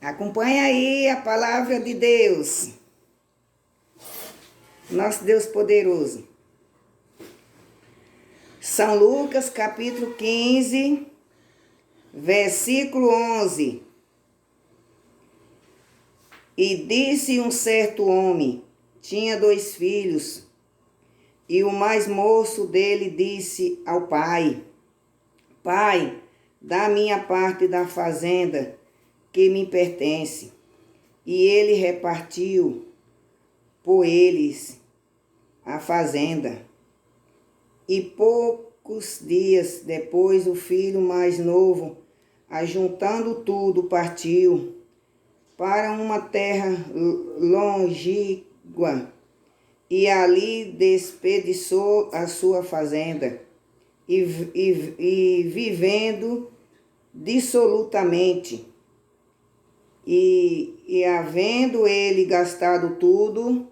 Acompanha aí a palavra de Deus, nosso Deus poderoso. São Lucas, capítulo 15, versículo 11. E disse um certo homem, tinha 2 filhos, e o mais moço dele disse ao pai: Pai, dá minha parte da fazenda que me pertence. E ele repartiu por eles a fazenda. E poucos dias depois, o filho mais novo, ajuntando tudo, partiu para uma terra longínqua e ali desperdiçou a sua fazenda e vivendo dissolutamente. E havendo ele gastado tudo,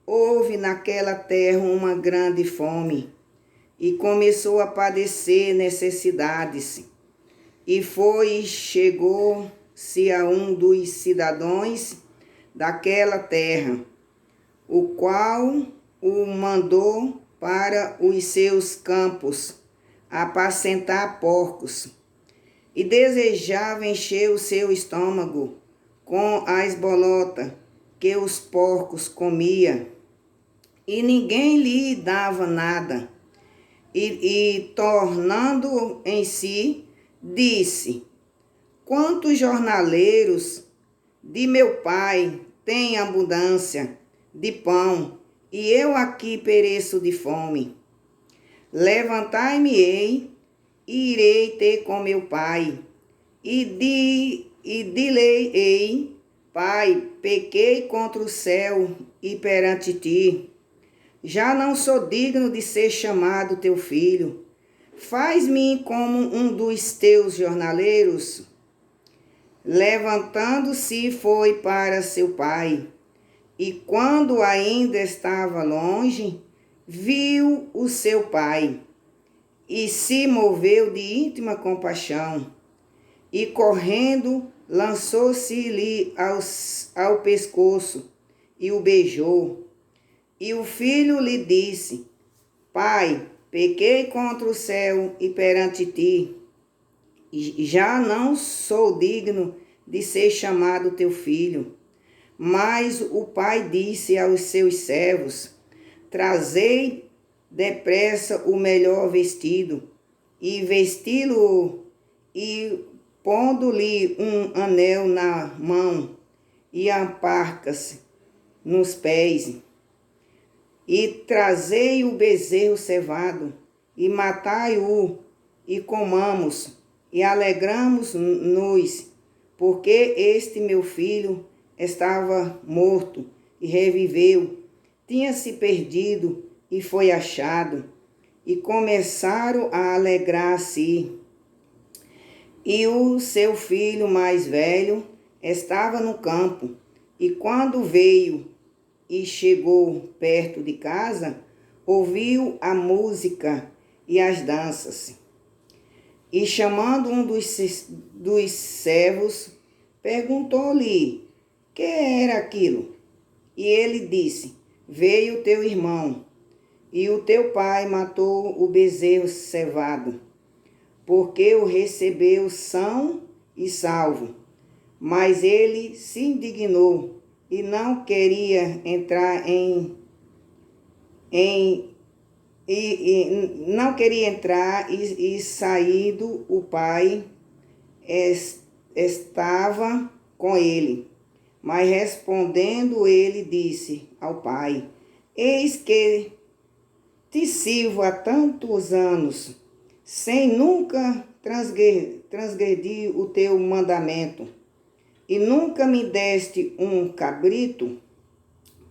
houve naquela terra uma grande fome, e começou a padecer necessidades. E chegou-se a um dos cidadãos daquela terra, o qual o mandou para os seus campos apacentar porcos, e desejava encher o seu estômago com as bolotas que os porcos comiam, e ninguém lhe dava nada. E tornando em si, disse: Quantos jornaleiros de meu pai têm abundância de pão, e eu aqui pereço de fome. Levantai-me-ei, e irei ter com meu pai, e dir-lhe-ei: Pai, pequei contra o céu e perante ti. Já não sou digno de ser chamado teu filho. Faz-me como um dos teus jornaleiros. Levantando-se, foi para seu pai. E quando ainda estava longe, viu o seu pai, e se moveu de íntima compaixão, e correndo, lançou-se-lhe ao pescoço, e o beijou. E o filho lhe disse: Pai, pequei contra o céu e perante ti, e já não sou digno de ser chamado teu filho. Mas o pai disse aos seus servos: Trazei depressa o melhor vestido, e vesti-lo, e pondo-lhe um anel na mão, e aparcas nos pés, e trazei o bezerro cevado, e matai-o, e comamos, e alegramos-nos, porque este meu filho estava morto e reviveu, tinha se perdido e foi achado. E começaram a alegrar-se. E o seu filho mais velho estava no campo, e quando veio e chegou perto de casa, ouviu a música e as danças. E chamando um dos servos, perguntou-lhe: que era aquilo? E ele disse: Veio teu irmão, e o teu pai matou o bezerro cevado, porque o recebeu são e salvo. Mas ele se indignou e não queria entrar e saído o pai estava com ele. Mas respondendo ele disse ao pai: Eis que te sirvo há tantos anos, sem nunca transgredir o teu mandamento, e nunca me deste um cabrito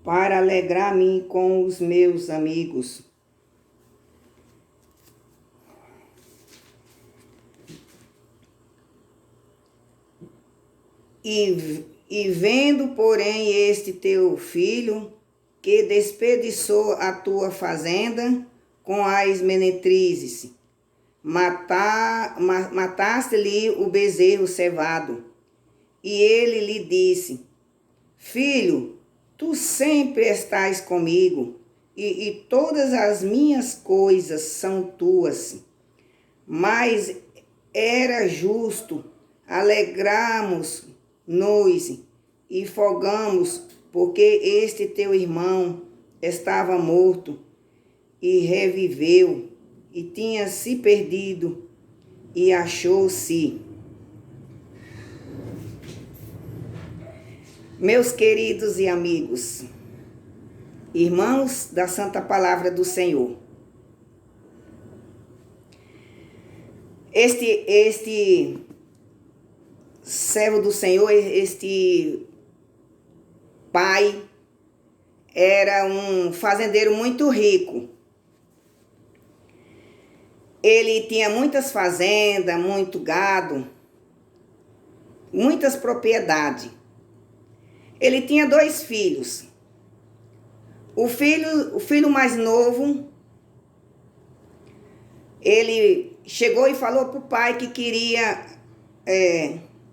para alegrar-me com os meus amigos. E vendo, porém, este teu filho, que desperdiçou a tua fazenda com as menetrizes, mataste-lhe o bezerro cevado. E ele lhe disse: Filho, tu sempre estás comigo, e todas as minhas coisas são tuas. Mas era justo alegrarmos-nos e folgamos, porque este teu irmão estava morto e reviveu, e tinha se perdido e achou-se. Meus queridos e amigos, irmãos da Santa Palavra do Senhor, este servo do Senhor, este pai, era um fazendeiro muito rico. Ele tinha muitas fazendas, muito gado, muitas propriedades. Ele tinha 2 filhos. O filho mais novo, ele chegou e falou para o pai que queria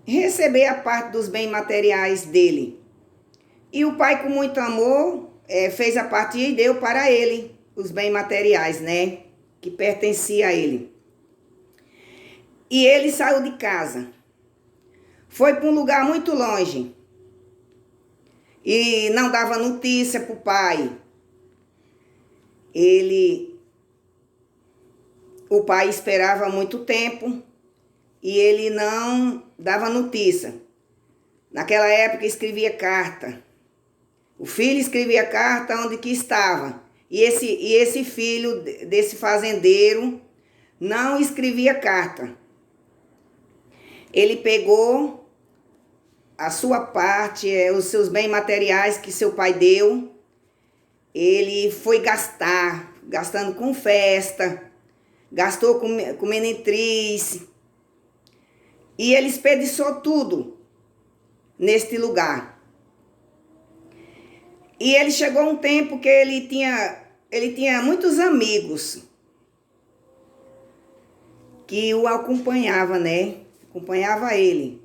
receber a parte dos bens materiais dele. E o pai, com muito amor, fez a parte e deu para ele os bens materiais, né? Que pertencia a ele. E ele saiu de casa. Foi para um lugar muito longe. E não dava notícia para o pai. O pai esperava muito tempo e ele não dava notícia. Naquela época escrevia carta. O filho escrevia carta onde que estava. E esse filho desse fazendeiro não escrevia carta. Ele pegou a sua parte, os seus bens materiais que seu pai deu, ele foi gastando com festa, gastou com meretriz, e ele desperdiçou tudo neste lugar. E ele chegou a um tempo que ele tinha muitos amigos que o acompanhavam, né? Acompanhava ele.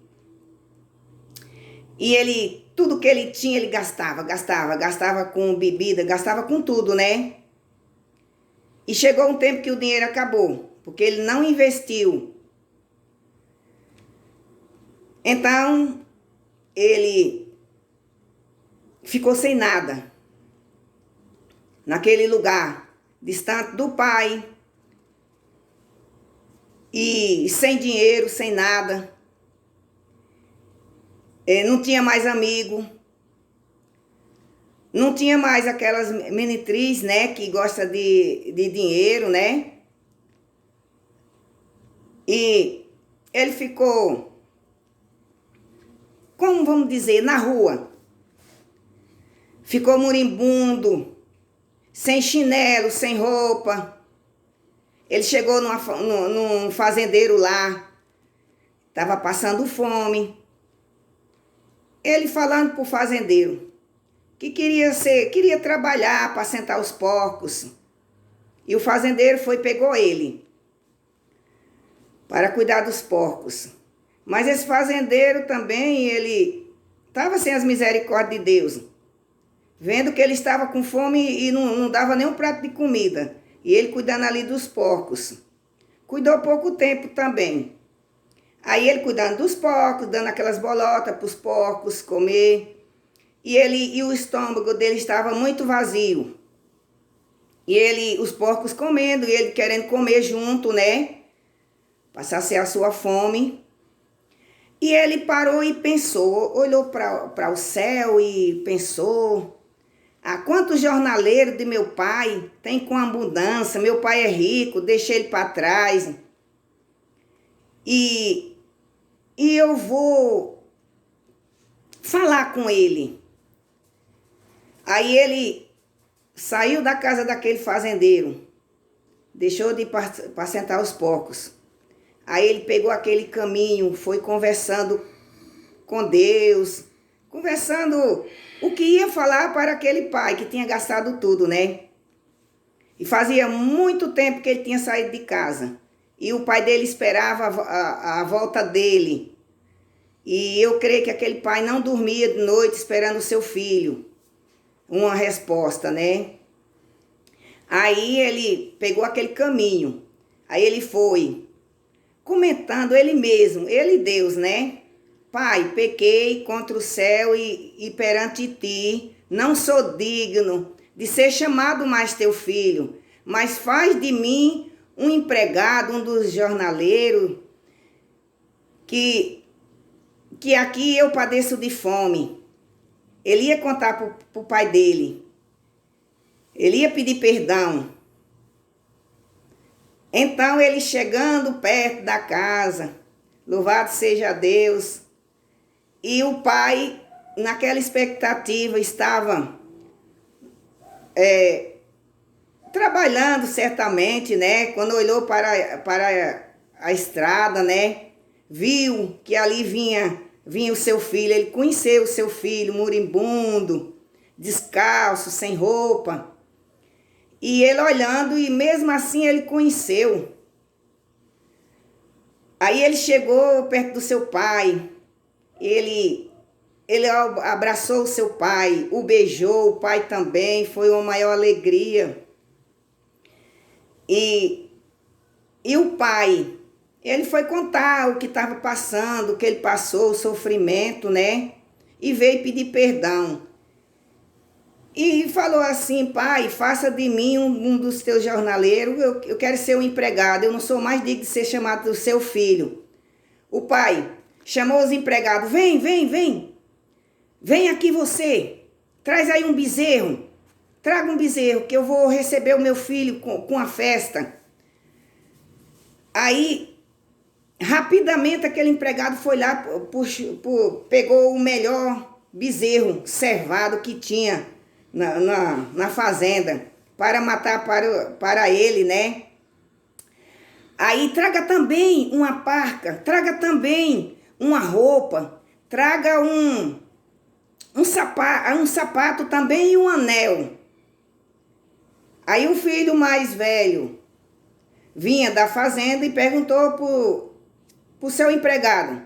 E tudo que ele tinha, ele gastava com bebida, gastava com tudo, né? E chegou um tempo que o dinheiro acabou, porque ele não investiu. Então, ele ficou sem nada, naquele lugar, distante do pai, e sem dinheiro, sem nada. Não tinha mais amigo, não tinha mais aquelas meretrizes, né, que gosta de dinheiro, né? E ele ficou, como vamos dizer, na rua. Ficou moribundo, sem chinelo, sem roupa. Ele chegou num fazendeiro lá, estava passando fome. Ele falando para o fazendeiro que queria trabalhar para sentar os porcos. E o fazendeiro pegou ele para cuidar dos porcos. Mas esse fazendeiro também, ele estava sem as misericórdias de Deus. Vendo que ele estava com fome e não dava nem um prato de comida. E ele cuidando ali dos porcos. Cuidou pouco tempo também. Aí ele cuidando dos porcos, dando aquelas bolotas para os porcos comer. E o estômago dele estava muito vazio. E os porcos comendo, e ele querendo comer junto, né? Para saciar a sua fome. E ele parou e pensou, olhou para o céu e pensou: quantos jornaleiros de meu pai tem com abundância, meu pai é rico, deixei ele para trás. E eu vou falar com ele. Aí ele saiu da casa daquele fazendeiro, deixou de ir para sentar os porcos. Aí ele pegou aquele caminho, foi conversando com Deus, conversando o que ia falar para aquele pai que tinha gastado tudo, né? E fazia muito tempo que ele tinha saído de casa. E o pai dele esperava a volta dele. E eu creio que aquele pai não dormia de noite esperando o seu filho. Uma resposta, né? Aí ele pegou aquele caminho. Aí ele foi comentando ele mesmo, ele e Deus, né? Pai, pequei contra o céu e perante ti, não sou digno de ser chamado mais teu filho, mas faz de mim um empregado, um dos jornaleiros, que aqui eu padeço de fome. Ele ia contar para o pai dele, ele ia pedir perdão. Então ele chegando perto da casa, louvado seja Deus, e o pai, naquela expectativa, estava trabalhando certamente, né? Quando olhou para a estrada, né? Viu que ali vinha o seu filho, ele conheceu o seu filho moribundo, descalço, sem roupa. E ele olhando, e mesmo assim ele conheceu. Aí ele chegou perto do seu pai, ele abraçou o seu pai, o beijou, o pai também, foi uma maior alegria. E o pai, ele foi contar o que estava passando, o que ele passou, o sofrimento, né? E veio pedir perdão. E falou assim: pai, faça de mim um dos teus jornaleiros, eu quero ser um empregado, eu não sou mais digno de ser chamado do seu filho. O pai chamou os empregados: vem aqui você, traz aí um bezerro, traga um bezerro que eu vou receber o meu filho com a festa. Aí, rapidamente aquele empregado foi lá, pegou o melhor bezerro cevado que tinha na fazenda, para matar para ele, né? Aí traga também uma parca, traga também uma roupa, traga um sapato também e um anel. Aí o filho mais velho vinha da fazenda e perguntou pro seu empregado: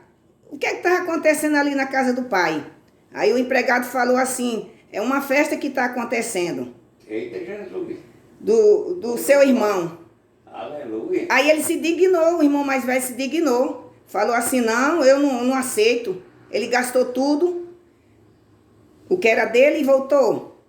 o que estava acontecendo ali na casa do pai? Aí o empregado falou assim: é uma festa que está acontecendo. Eita Jesus. Do seu irmão. Aleluia. Aí ele se dignou, o irmão mais velho se dignou. Falou assim: não, eu não aceito. Ele gastou tudo, o que era dele, e voltou.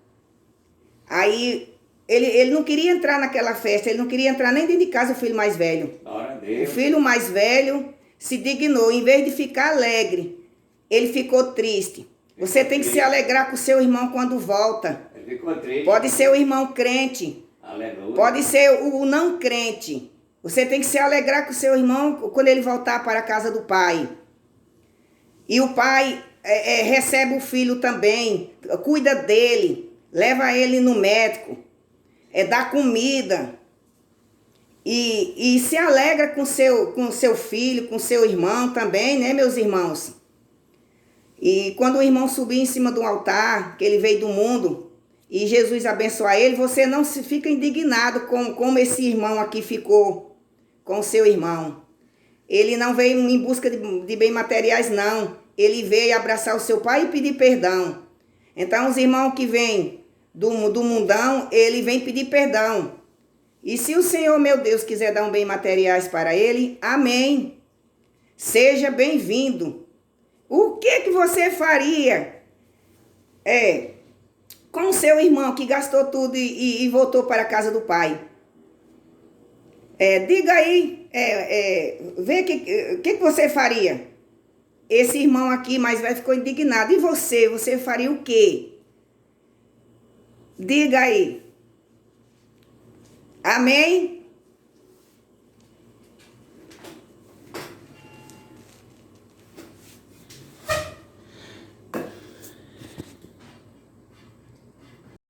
Aí ele não queria entrar naquela festa, ele não queria entrar nem dentro de casa, o filho mais velho. Glória a Deus. O filho mais velho se dignou, em vez de ficar alegre, ele ficou triste. Você tem que se alegrar com o seu irmão quando volta. Ele ficou triste. Pode ser o irmão crente, Aleluia. pode ser o não crente. Você tem que se alegrar com o seu irmão quando ele voltar para a casa do pai. E o pai recebe o filho também, cuida dele, leva ele no médico, dá comida. E se alegra com seu filho, com seu irmão também, né, meus irmãos? E quando o irmão subir em cima do altar, que ele veio do mundo, e Jesus abençoar ele, você não se fica indignado como esse irmão aqui ficou com o seu irmão. Ele não veio em busca de bens materiais, não. Ele veio abraçar o seu pai e pedir perdão. Então, os irmãos que vêm do mundão, ele vem pedir perdão. E se o Senhor, meu Deus, quiser dar um bem materiais para ele, amém. Seja bem-vindo. O que você faria com o seu irmão que gastou tudo e voltou para a casa do pai? Diga aí, vê o que você faria. Esse irmão aqui mais velho ficou indignado. E você faria o quê? Diga aí. Amém?